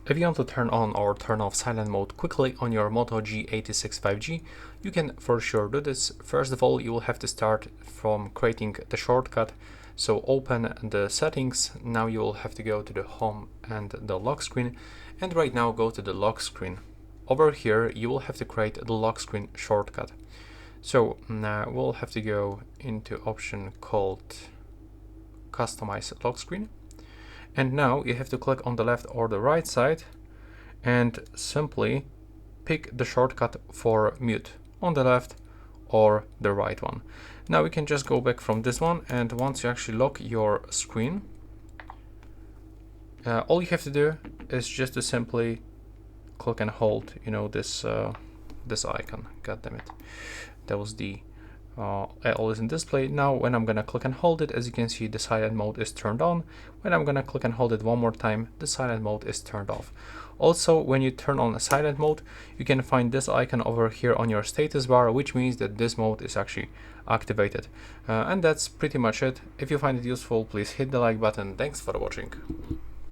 If you want to turn on or turn off silent mode quickly on your Moto G86 5G, you can for sure do this. First of all, you will have to start from creating the shortcut. So open the settings. Now you will have to go to the home and the lock screen. And right now go to the lock screen. Over here, you will have to create the lock screen shortcut. So now we'll have to go into option called customize lock screen. And now you have to click on the left or the right side and simply pick the shortcut for mute on the left or the right one. Now we can just go back from this one, and once you actually lock your screen, all you have to do is just to simply click and hold, this this icon. God damn it, that was the always in display. Now when I'm gonna click and hold it, as you can see, the silent mode is turned on. When I'm gonna click and hold it one more time, the silent mode is turned off. Also, when you turn on a silent mode, you can find this icon over here on your status bar, which means that this mode is actually activated. And that's pretty much it. If you find it useful, please hit the like button. Thanks for watching.